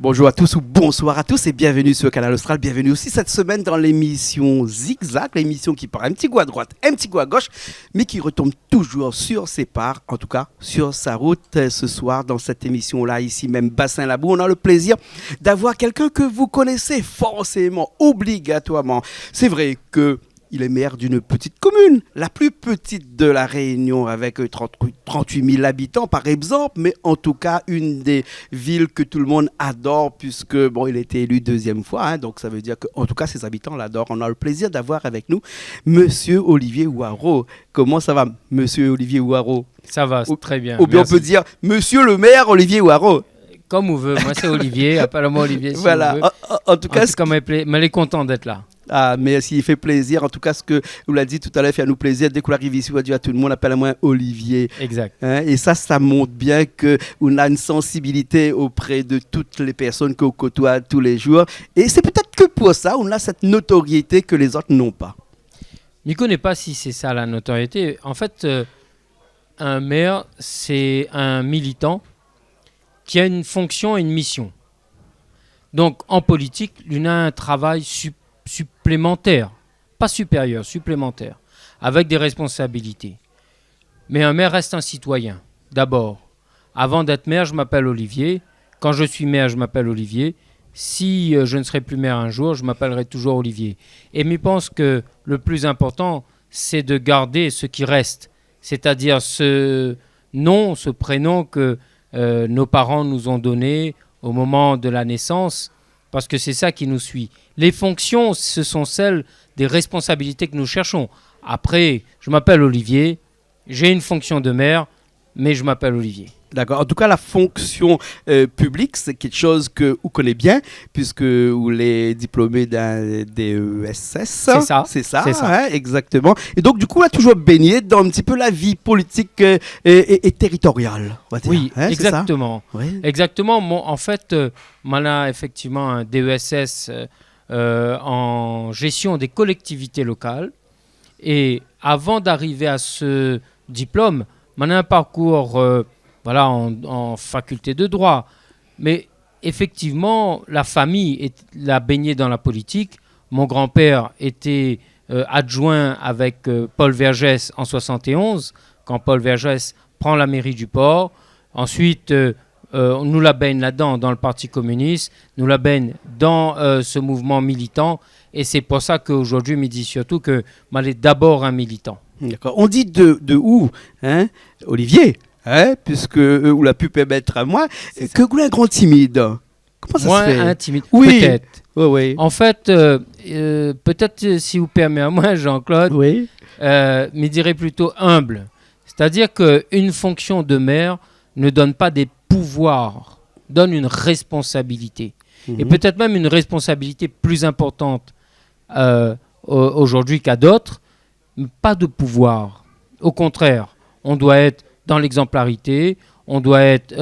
Bonjour à tous ou bonsoir à tous et bienvenue sur Canal Austral. Bienvenue aussi cette semaine dans l'émission Zigzag, l'émission qui part un petit coup à droite, un petit coup à gauche, mais qui retombe toujours sur ses parts, en tout cas sur sa route. Ce soir, dans cette émission-là, ici même, Bassin Labou, on a le plaisir d'avoir quelqu'un que vous connaissez forcément, obligatoirement. C'est vrai que il est maire d'une petite commune, la plus petite de la Réunion, avec 38 000 habitants par exemple, mais en tout cas une des villes que tout le monde adore, puisque bon, il a été élu deuxième fois, hein, donc ça veut dire qu'en tout cas ses habitants l'adorent. On a le plaisir d'avoir avec nous Monsieur Olivier Ouareau. Comment ça va, Monsieur Olivier Ouareau? Ça va, très bien. Ou bien on peut dire Monsieur le maire Olivier Ouareau. Comme vous voulez, moi c'est Olivier, appelle-moi Olivier si voilà. vous voulez. En tout cas, mais elle est contente d'être là. Ah, mais s'il fait plaisir, en tout cas, ce que vous l'avez dit tout à l'heure, fait à nous plaisir. Dès qu'on arrive ici, on va dire à tout le monde, appelle-moi Olivier. Exact. Hein, et ça montre bien qu'on a une sensibilité auprès de toutes les personnes qu'on côtoie tous les jours. Et c'est peut-être que pour ça, on a cette notoriété que les autres n'ont pas. Je ne connais pas si c'est ça la notoriété. En fait, un maire, c'est un militant qui a une fonction et une mission. Donc, en politique, il a un travail supplémentaire, pas supérieur, supplémentaire, avec des responsabilités. Mais un maire reste un citoyen, d'abord. Avant d'être maire, je m'appelle Olivier. Quand je suis maire, je m'appelle Olivier. Si je ne serai plus maire un jour, je m'appellerai toujours Olivier. Et je pense que le plus important, c'est de garder ce qui reste, c'est-à-dire ce nom, ce prénom que nos parents nous ont donné au moment de la naissance, parce que c'est ça qui nous suit. Les fonctions, ce sont celles des responsabilités que nous cherchons. Après, je m'appelle Olivier, j'ai une fonction de maire, mais je m'appelle Olivier. D'accord. En tout cas, la fonction publique, c'est quelque chose que vous connaissez bien, puisque vous êtes diplômé d'un DESS. C'est ça. C'est ça, hein, exactement. Et donc, du coup, on a toujours baigné dans un petit peu la vie politique et territoriale, on va dire. Oui, hein, exactement. Oui. Exactement. En fait, on a effectivement un DESS en gestion des collectivités locales. Et avant d'arriver à ce diplôme, on a un parcours... en faculté de droit. Mais effectivement, la famille l'a baigné dans la politique. Mon grand-père était adjoint avec Paul Vergès en 71, quand Paul Vergès prend la mairie du port. Ensuite, nous la baigne là-dedans, dans le Parti communiste, nous la baigne dans ce mouvement militant. Et c'est pour ça qu'aujourd'hui, il me dit surtout que moi, est d'abord un militant. D'accord. On dit de où, hein, Olivier? Hein, puisque vous l'a pu permettre à moi, que vous êtes un grand timide. Comment ça Moi, se fait? un timide, oui. peut-être. Oui. En fait, peut-être si vous permettez à moi, Jean-Claude, oui. me dirais plutôt humble. C'est-à-dire qu'une fonction de maire ne donne pas des pouvoirs, donne une responsabilité. Et peut-être même une responsabilité plus importante aujourd'hui qu'à d'autres, pas de pouvoir. Au contraire, on doit être dans l'exemplarité, on doit être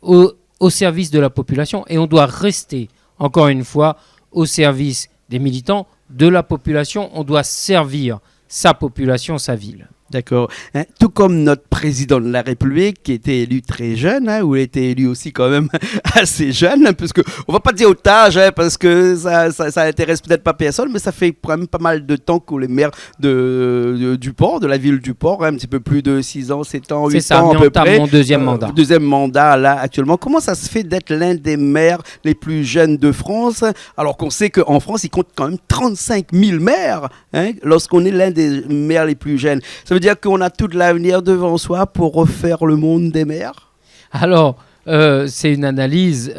au service de la population et on doit rester, encore une fois, au service des militants, de la population. On doit servir sa population, sa ville. D'accord. Hein, tout comme notre président de la République qui était élu très jeune, hein, ou il était élu aussi quand même assez jeune, hein, puisque on va pas dire otage, hein, parce que ça intéresse peut-être pas personne, mais ça fait quand même pas mal de temps que les maires du port, de la ville du port, hein, un petit peu plus de 6 ans, 7 ans, 8 ans à peu près. C'est ça, mon deuxième mandat. Deuxième mandat là actuellement. Comment ça se fait d'être l'un des maires les plus jeunes de France, alors qu'on sait qu'en France, il compte quand même 35 000 maires, hein, lorsqu'on est l'un des maires les plus jeunes. Ça veut dire qu'on a tout l'avenir devant soi pour refaire le monde des maires? Alors, c'est une analyse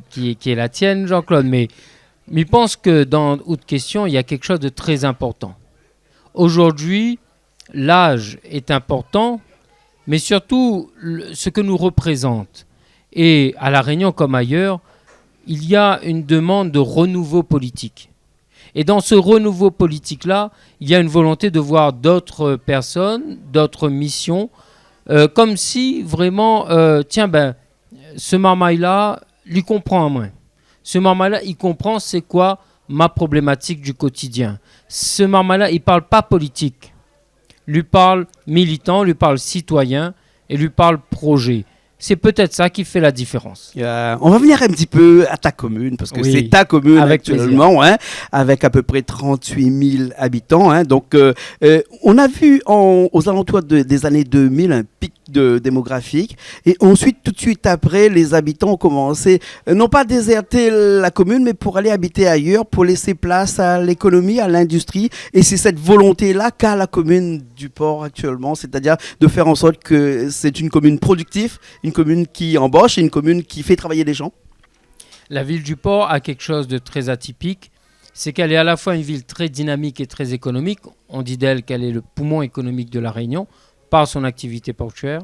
qui est la tienne, Jean-Claude, mais je pense que dans Haute Question, il y a quelque chose de très important. Aujourd'hui, l'âge est important, mais surtout ce que nous représente. Et à La Réunion comme ailleurs, il y a une demande de renouveau politique. Et dans ce renouveau politique-là, il y a une volonté de voir d'autres personnes, d'autres missions, comme si vraiment, ce marmaille-là, lui comprend moins. Ce marmaille-là, il comprend c'est quoi ma problématique du quotidien. Ce marmaille-là, il ne parle pas politique. Lui parle militant, lui parle citoyen et lui parle projet. C'est peut-être ça qui fait la différence. On va venir un petit peu à ta commune, parce que Oui, c'est ta commune avec actuellement, hein, avec à peu près 38 000 habitants. Hein. Donc, on a vu aux alentours des années 2000 un pic démographique. Et ensuite, tout de suite après, les habitants ont commencé, non pas à déserter la commune, mais pour aller habiter ailleurs, pour laisser place à l'économie, à l'industrie. Et c'est cette volonté-là qu'a la commune du Port actuellement, c'est-à-dire de faire en sorte que c'est une commune productive, une commune qui embauche et une commune qui fait travailler les gens. La ville du Port a quelque chose de très atypique, c'est qu'elle est à la fois une ville très dynamique et très économique. On dit d'elle qu'elle est le poumon économique de la Réunion par son activité portuaire,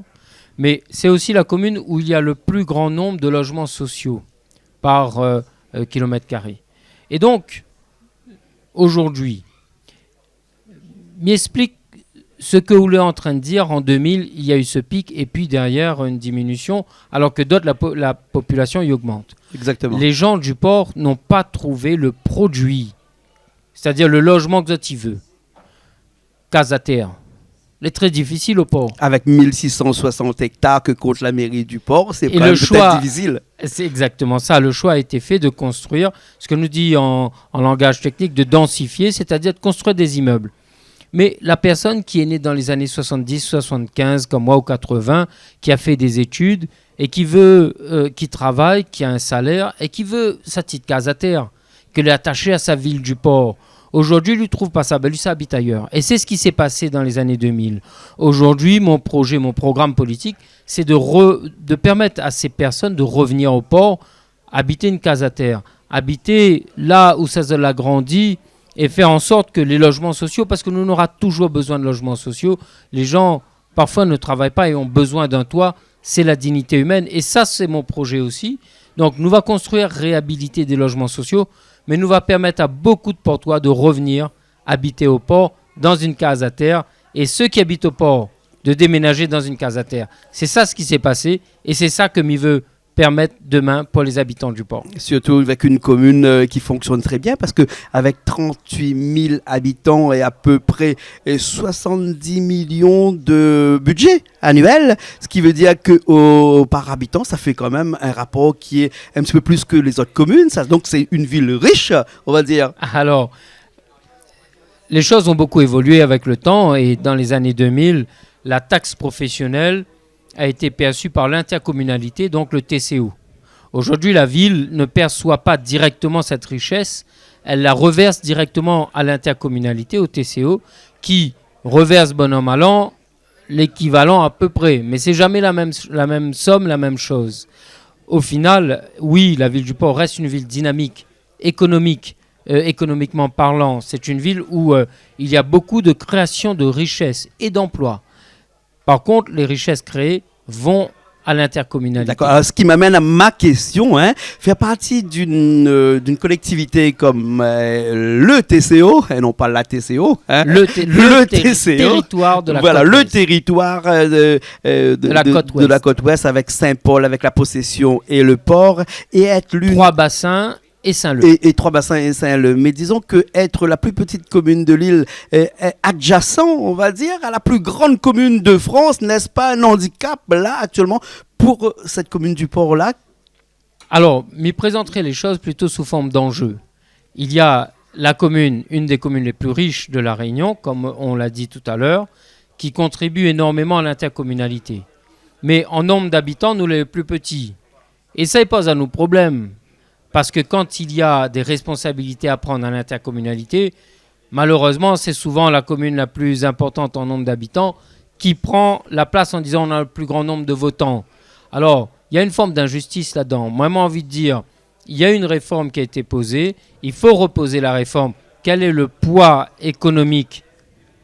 mais c'est aussi la commune où il y a le plus grand nombre de logements sociaux par kilomètre carré. Et donc, aujourd'hui, m'explique ce que vous êtes en train de dire. En 2000, il y a eu ce pic et puis derrière une diminution, alors que d'autres, la population y augmente. Exactement. Les gens du port n'ont pas trouvé le produit, c'est-à-dire le logement que tu veux. Case à terre. C'est très difficile au port. Avec 1660 hectares que compte la mairie du port, c'est Et quand même le choix, peut-être difficile. c'est exactement ça. Le choix a été fait de construire, ce que nous dit en langage technique, de densifier, c'est-à-dire de construire des immeubles. Mais la personne qui est née dans les années 70, 75, comme moi, ou 80, qui a fait des études et qui veut, qui travaille, qui a un salaire et qui veut sa petite case à terre, qu'elle est attachée à sa ville du port. Aujourd'hui, il ne trouve pas ça, ben lui, ça habite ailleurs. Et c'est ce qui s'est passé dans les années 2000. Aujourd'hui, mon projet, mon programme politique, c'est de permettre à ces personnes de revenir au port, habiter une case à terre, habiter là où ça l'a grandi, et faire en sorte que les logements sociaux, parce que nous aurons toujours besoin de logements sociaux, les gens parfois ne travaillent pas et ont besoin d'un toit, c'est la dignité humaine. Et ça, c'est mon projet aussi. Donc, nous va construire, réhabiliter des logements sociaux, mais nous va permettre à beaucoup de portois de revenir habiter au port dans une case à terre, et ceux qui habitent au port de déménager dans une case à terre. C'est ça ce qui s'est passé, et c'est ça que m'y veut permettre demain pour les habitants du port. Surtout avec une commune qui fonctionne très bien, parce qu'avec 38 000 habitants et à peu près 70 millions de budget annuel, ce qui veut dire que par habitant, ça fait quand même un rapport qui est un petit peu plus que les autres communes. Ça, donc c'est une ville riche, on va dire. Alors, les choses ont beaucoup évolué avec le temps, et dans les années 2000, la taxe professionnelle a été perçue par l'intercommunalité, donc le TCO. Aujourd'hui, la ville ne perçoit pas directement cette richesse, elle la reverse directement à l'intercommunalité, au TCO, qui reverse bon an mal an l'équivalent à peu près, mais c'est jamais la même somme, la même chose. Au final, oui, la ville du port reste une ville dynamique, économiquement parlant. C'est une ville où il y a beaucoup de création de richesses et d'emplois. Par contre, les richesses créées vont à l'intercommunalité. D'accord. Alors, ce qui m'amène à ma question, faire partie d'une collectivité comme le TCO, et non pas la TCO, le TCO, territoire de la voilà, côte le ouest. territoire de la côte ouest, avec Saint-Paul, avec la possession et le port, et être l'une... 3 bassins et Saint-Leu. Et 3 bassins et Saint-Leu. Mais disons que être la plus petite commune de l'île adjacent, on va dire, à la plus grande commune de France, n'est-ce pas un handicap là actuellement pour cette commune du port-là? Alors, m'y présenterai les choses plutôt sous forme d'enjeu. Il y a la commune, une des communes les plus riches de la Réunion, comme on l'a dit tout à l'heure, qui contribue énormément à l'intercommunalité. Mais en nombre d'habitants, nous les plus petits. Et ça pose à nous problème. Parce que quand il y a des responsabilités à prendre à l'intercommunalité, malheureusement, c'est souvent la commune la plus importante en nombre d'habitants qui prend la place en disant on a le plus grand nombre de votants. Alors, il y a une forme d'injustice là-dedans. Moi, j'ai envie de dire, il y a une réforme qui a été posée, il faut reposer la réforme. Quel est le poids économique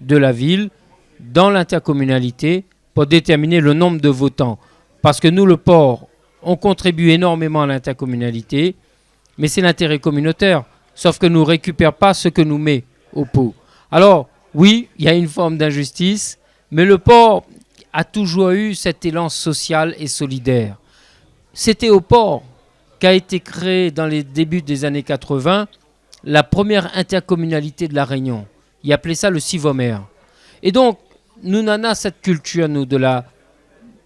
de la ville dans l'intercommunalité pour déterminer le nombre de votants? Parce que nous, le port, on contribue énormément à l'intercommunalité, mais c'est l'intérêt communautaire, sauf que nous ne récupérons pas ce que nous met au pot. Alors, oui, il y a une forme d'injustice, mais le port a toujours eu cet élan social et solidaire. C'était au port qu'a été créée dans les débuts des années 80 la première intercommunalité de la Réunion. Ils appelaient ça le Civomer. Et donc, nous n'en avons cette culture, nous, de la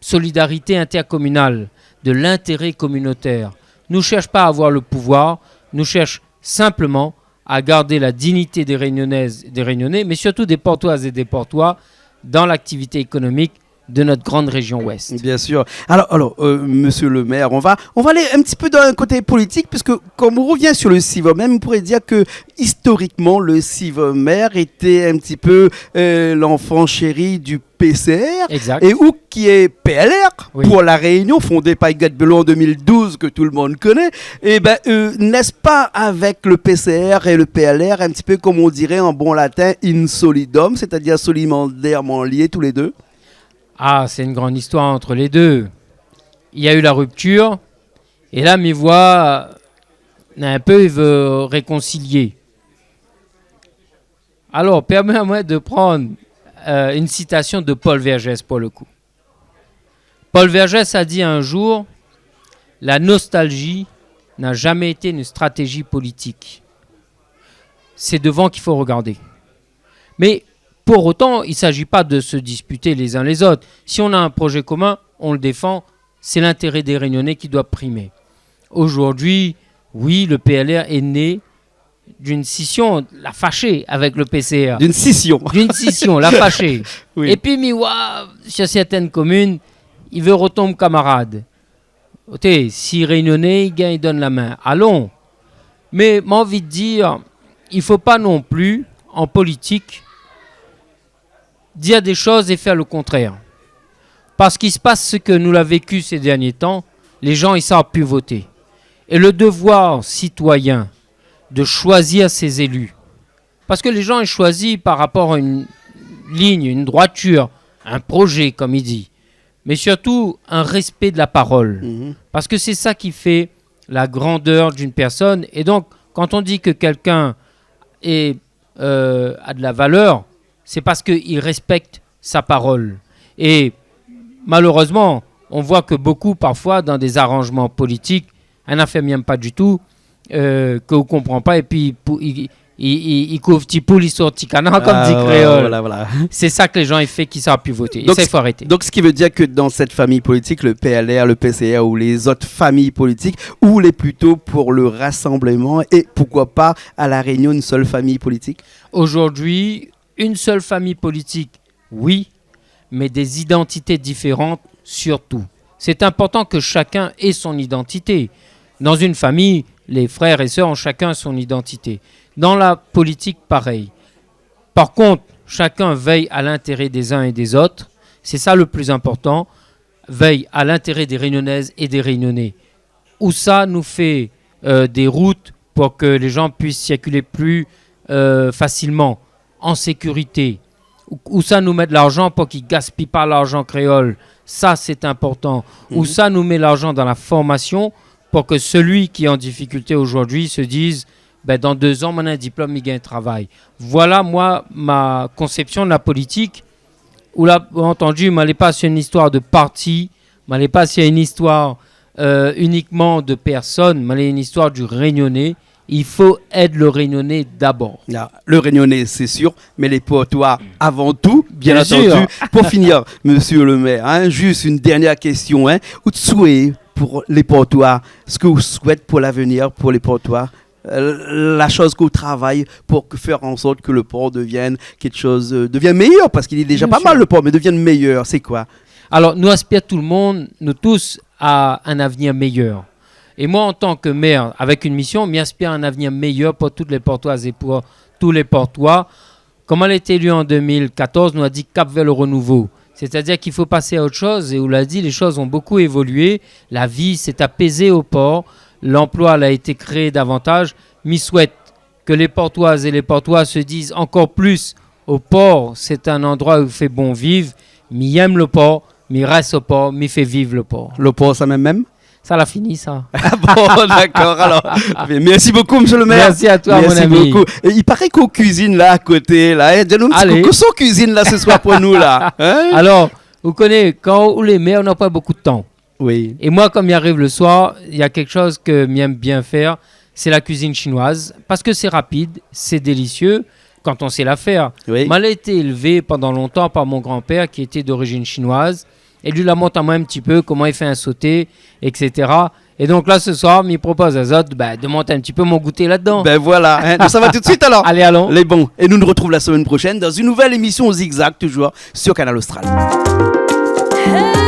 solidarité intercommunale, de l'intérêt communautaire. Nous ne cherchons pas à avoir le pouvoir, nous cherchons simplement à garder la dignité des Réunionnaises et des Réunionnais, mais surtout des Portoises et des Portois dans l'activité économique de notre grande région ouest. Bien sûr. Alors, monsieur le maire, on va aller un petit peu dans un côté politique, puisque comme on revient sur le Civomer, on pourrait dire que historiquement, le Civomer était un petit peu l'enfant chéri du PCR. Exact. Et où qui est PLR, Oui. pour la Réunion, fondée par Agathe Belon en 2012, que tout le monde connaît. Et ben, n'est-ce pas avec le PCR et le PLR, un petit peu comme on dirait en bon latin, in solidum, c'est-à-dire solidairement liés tous les deux? Ah, c'est une grande histoire entre les deux. Il y a eu la rupture, et là, mes voix, un peu, il veut réconcilier. Alors, permets-moi de prendre une citation de Paul Vergès pour le coup. Paul Vergès a dit un jour, « La nostalgie n'a jamais été une stratégie politique. C'est devant qu'il faut regarder. » Mais pour autant, il ne s'agit pas de se disputer les uns les autres. Si on a un projet commun, on le défend. C'est l'intérêt des Réunionnais qui doit primer. Aujourd'hui, oui, le PLR est né d'une scission, la fâchée avec le PCR. D'une scission. D'une scission, la fâchée. Oui. Et puis, Miwa, sur certaines communes, il veut retomber camarade. Si Réunionnais, il gagne, il donne la main. Allons. Mais j'ai envie de dire, il ne faut pas non plus, en politique, dire des choses et faire le contraire. Parce qu'il se passe ce que nous l'avons vécu ces derniers temps, les gens, ils ne savent plus voter. Et le devoir citoyen de choisir ses élus, parce que les gens, ils choisissent par rapport à une ligne, une droiture, un projet, comme il dit, mais surtout un respect de la parole. Parce que c'est ça qui fait la grandeur d'une personne. Et donc, quand on dit que quelqu'un a de la valeur, c'est parce qu'il respecte sa parole. Et malheureusement, on voit que beaucoup, parfois, dans des arrangements politiques, un affaire même pas du tout, que vous ne comprenez pas, et puis il couvre petit poule, il sort petit canard, comme dit Créole. Voilà. C'est ça que les gens ils font qui ne savent plus voter. Donc, Et ça, il faut arrêter. Donc, ce qui veut dire que dans cette famille politique, le PLR, le PCR ou les autres familles politiques, ou les plutôt pour le rassemblement et pourquoi pas à La Réunion une seule famille politique? Aujourd'hui, une seule famille politique, oui, mais des identités différentes surtout. C'est important que chacun ait son identité. Dans une famille, les frères et sœurs ont chacun son identité. Dans la politique, pareil. Par contre, chacun veille à l'intérêt des uns et des autres. C'est ça le plus important. Veille à l'intérêt des Réunionnaises et des Réunionnais. Où ça nous fait des routes pour que les gens puissent circuler plus facilement, en sécurité. Où ça nous met de l'argent pour qu'ils ne gaspillent pas l'argent créole. Ça, c'est important. Où ça nous met l'argent dans la formation pour que celui qui est en difficulté aujourd'hui se dise dans 2 ans, on a un diplôme, il gagne un travail. Voilà, moi, ma conception de la politique, où là, entendu, je n'allais pas sur une histoire de parti, je n'allais pas sur une histoire uniquement de personnes, je m'allais une histoire du Réunionnais. Il faut aider le Réunionnais d'abord. Le Réunionnais, c'est sûr, mais les Portois avant tout, bien entendu. Sûr. Pour finir, monsieur le maire, juste une dernière question. Où tu souhaites pour les Portois, ce que vous souhaitez pour l'avenir, pour les Portois, la chose que vous travaillez pour faire en sorte que le port devienne quelque chose, devienne meilleur, parce qu'il est déjà Bien pas sûr. mal le port, mais devienne meilleur, c'est quoi? Alors, nous aspirons tout le monde, nous tous, à un avenir meilleur. Et moi, en tant que maire, avec une mission, m'aspire à un avenir meilleur pour toutes les Portoises et pour tous les Portois. Comme elle a été élue en 2014, nous a dit cap vers le renouveau. C'est-à-dire qu'il faut passer à autre chose. Et on l'a dit, les choses ont beaucoup évolué. La vie s'est apaisée au port. L'emploi a été créé davantage. M'y souhaite que les Portoises et les Portois se disent encore plus au port. C'est un endroit où il fait bon vivre. M'y aime le port, m'y reste au port, m'y fait vivre le port. Le port, ça même? Ça l'a fini, ça. Bon, d'accord. Alors, merci beaucoup, monsieur le maire. Merci à toi, mon ami. Merci beaucoup. Et il paraît qu'on cuisine là à côté. Là. Dis-nous un petit peu, qu'est-ce qu'on cuisine là ce soir pour nous là? Alors, vous connaissez, quand les maires, on n'a pas beaucoup de temps. Oui. Et moi, comme il arrive le soir, il y a quelque chose que j'aime bien faire, c'est la cuisine chinoise. Parce que c'est rapide, c'est délicieux quand on sait la faire. Oui. Moi, j'ai été élevé pendant longtemps par mon grand-père qui était d'origine chinoise. Et lui la montre à moi un petit peu, comment il fait un sauté, etc. Et donc là, ce soir, il propose à Zod de monter un petit peu mon goûter là-dedans. Ben voilà, hein. Donc ça va tout de suite alors. Allez, allons. Les bons. Et nous nous retrouvons la semaine prochaine dans une nouvelle émission Zigzag, toujours sur Canal Austral. Hey!